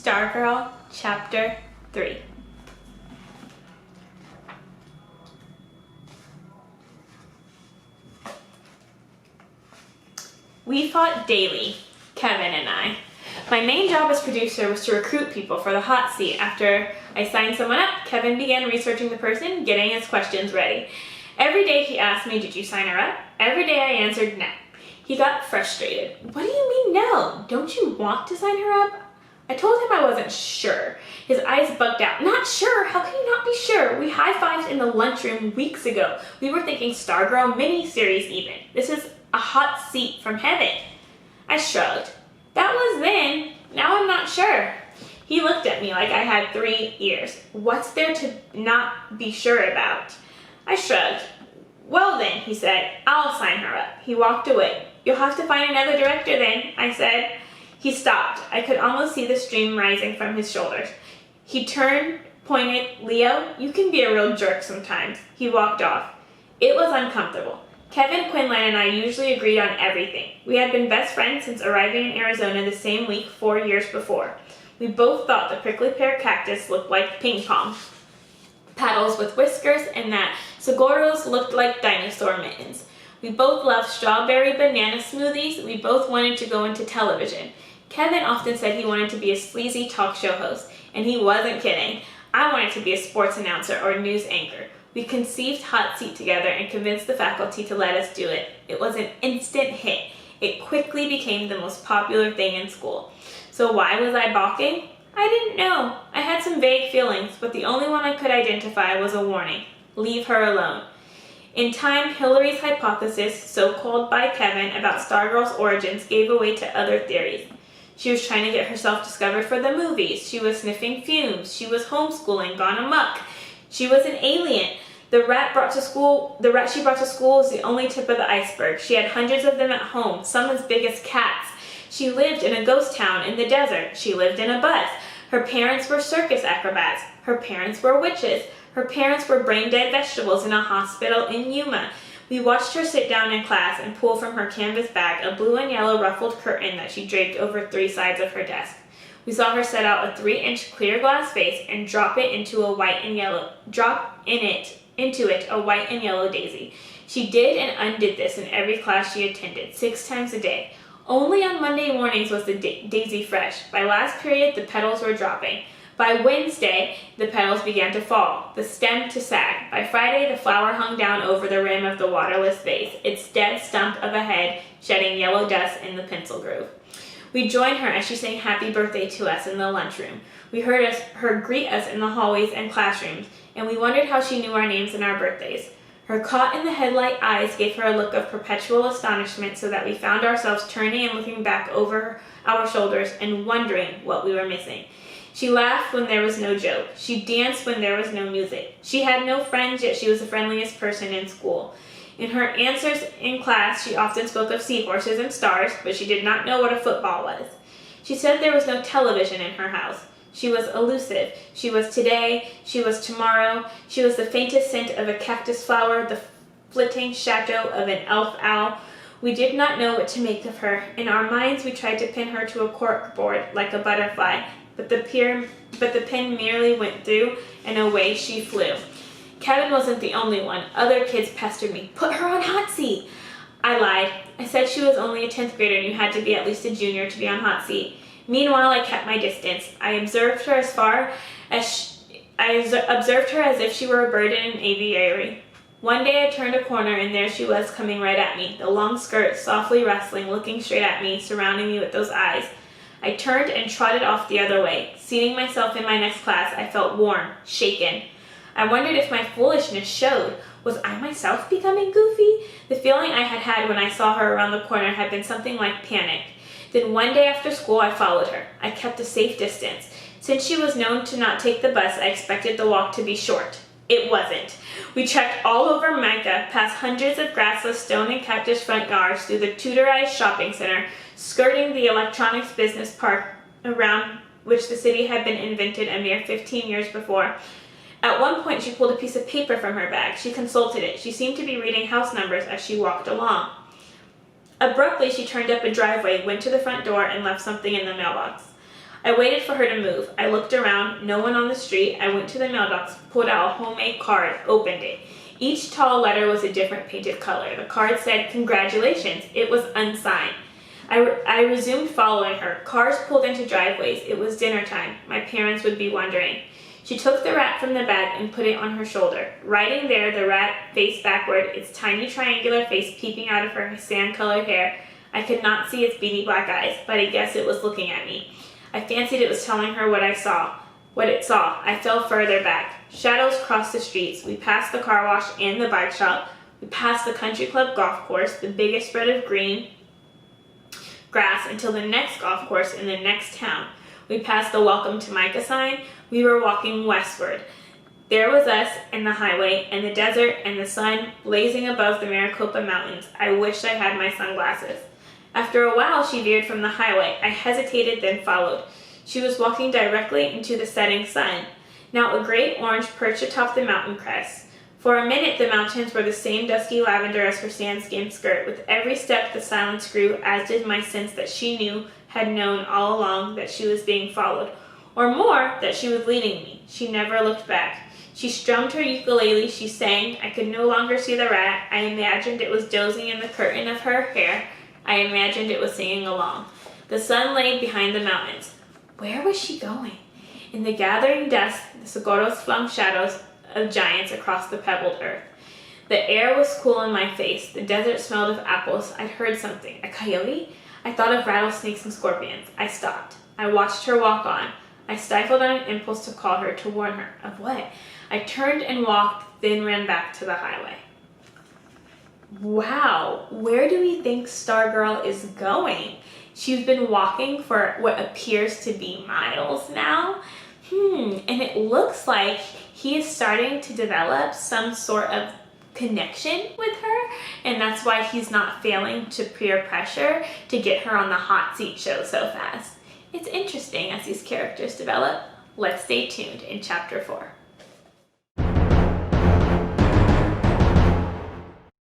Stargirl Chapter 3. We fought daily, Kevin and I. My main job as producer was to recruit people for the hot seat. After I signed someone up, Kevin began researching the person, getting his questions ready. Every day he asked me, "Did you sign her up?" Every day I answered no. He got frustrated. "What do you mean no? Don't you want to sign her up?" I told him I wasn't sure. His eyes bugged out. "Not sure? How can you not be sure? We high-fived in the lunchroom weeks ago. We were thinking Stargirl miniseries even. This is a hot seat from heaven." I shrugged. "That was then. Now I'm not sure." He looked at me like I had 3 ears. "What's there to not be sure about?" I shrugged. "Well then," he said, "I'll sign her up." He walked away. "You'll have to find another director then," I said. He stopped. I could almost see the stream rising from his shoulders. He turned, pointed, "Leo, you can be a real jerk sometimes." He walked off. It was uncomfortable. Kevin Quinlan and I usually agreed on everything. We had been best friends since arriving in Arizona the same week 4 years before. We both thought the prickly pear cactus looked like ping pong paddles with whiskers and that saguaros looked like dinosaur mittens. We both loved strawberry banana smoothies. We both wanted to go into television. Kevin often said he wanted to be a sleazy talk show host, and he wasn't kidding. I wanted to be a sports announcer or news anchor. We conceived Hot Seat together and convinced the faculty to let us do it. It was an instant hit. It quickly became the most popular thing in school. So why was I balking? I didn't know. I had some vague feelings, but the only one I could identify was a warning. Leave her alone. In time, Hillary's hypothesis, so called by Kevin, about Stargirl's origins gave way to other theories. She was trying to get herself discovered for the movies. She was sniffing fumes. She was homeschooling, gone amok. She was an alien. The rat she brought to school was the only tip of the iceberg. She had hundreds of them at home, some as big as cats. She lived in a ghost town in the desert. She lived in a bus. Her parents were circus acrobats. Her parents were witches. Her parents were brain-dead vegetables in a hospital in Yuma. We watched her sit down in class and pull from her canvas bag a blue and yellow ruffled curtain that she draped over 3 sides of her desk. We saw her set out a 3-inch clear glass vase and drop into it a white and yellow daisy. She did and undid this in every class she attended, 6 times a day. Only on Monday mornings was the daisy fresh. By last period, the petals were dropping. By Wednesday, the petals began to fall, the stem to sag. By Friday, the flower hung down over the rim of the waterless vase, its dead stump of a head shedding yellow dust in the pencil groove. We joined her as she sang happy birthday to us in the lunchroom. We heard her greet us in the hallways and classrooms, and we wondered how she knew our names and our birthdays. Her caught-in-the-headlight eyes gave her a look of perpetual astonishment, so that we found ourselves turning and looking back over our shoulders and wondering what we were missing. She laughed when there was no joke. She danced when there was no music. She had no friends, yet she was the friendliest person in school. In her answers in class, she often spoke of seahorses and stars, but she did not know what a football was. She said there was no television in her house. She was elusive. She was today. She was tomorrow. She was the faintest scent of a cactus flower, the flitting shadow of an elf owl. We did not know what to make of her. In our minds, we tried to pin her to a corkboard like a butterfly, but the pin merely went through, and away she flew. Kevin wasn't the only one. Other kids pestered me. "Put her on Hot Seat." I lied. I said she was only a 10th grader and you had to be at least a junior to be on Hot Seat. Meanwhile, I kept my distance. I observed her as if she were a bird in an aviary. One day I turned a corner and there she was coming right at me, the long skirt softly rustling, looking straight at me, surrounding me with those eyes. I turned and trotted off the other way. Seating myself in my next class, I felt warm, shaken. I wondered if my foolishness showed. Was I myself becoming goofy? The feeling I had had when I saw her around the corner had been something like panic. Then one day after school, I followed her. I kept a safe distance. Since she was known to not take the bus, I expected the walk to be short. It wasn't. We trekked all over Mecca, past hundreds of grassless stone and cactus front yards, through the Tudorized shopping center, skirting the electronics business park around which the city had been invented a mere 15 years before. At one point, she pulled a piece of paper from her bag. She consulted it. She seemed to be reading house numbers as she walked along. Abruptly, she turned up a driveway, went to the front door, and left something in the mailbox. I waited for her to move. I looked around, no one on the street. I went to the mailbox, pulled out a homemade card, opened it. Each tall letter was a different painted color. The card said, "Congratulations." It was unsigned. I resumed following her. Cars pulled into driveways. It was dinner time. My parents would be wondering. She took the rat from the bag and put it on her shoulder. Writing there, the rat faced backward, its tiny triangular face peeping out of her sand-colored hair. I could not see its beady black eyes, but I guess it was looking at me. I fancied it was telling her what it saw. I fell further back. Shadows crossed the streets. We passed the car wash and the bike shop. We passed the country club golf course, the biggest spread of green grass until the next golf course in the next town. We passed the Welcome to Micah sign. We were walking westward. There was us and the highway and the desert and the sun blazing above the Maricopa Mountains. I wished I had my sunglasses. After a while, she veered from the highway. I hesitated, then followed. She was walking directly into the setting sun. Now a great orange perched atop the mountain crest. For a minute, the mountains were the same dusky lavender as her sand-skin skirt. With every step, the silence grew, as did my sense that she had known all along that she was being followed. Or more, that she was leading me. She never looked back. She strummed her ukulele, she sang. I could no longer see the rat. I imagined it was dozing in the curtain of her hair. I imagined it was singing along. The sun lay behind the mountains. Where was she going? In the gathering dusk, the seguros flung shadows of giants across the pebbled earth. The air was cool in my face. The desert smelled of apples. I'd heard something. A coyote? I thought of rattlesnakes and scorpions. I stopped. I watched her walk on. I stifled an impulse to call her, to warn her. Of what? I turned and walked, then ran back to the highway. Wow, where do we think Stargirl is going? She's been walking for what appears to be miles now. And it looks like he is starting to develop some sort of connection with her, and that's why he's not failing to peer pressure to get her on the hot seat show so fast. It's interesting as these characters develop. Let's stay tuned in Chapter 4.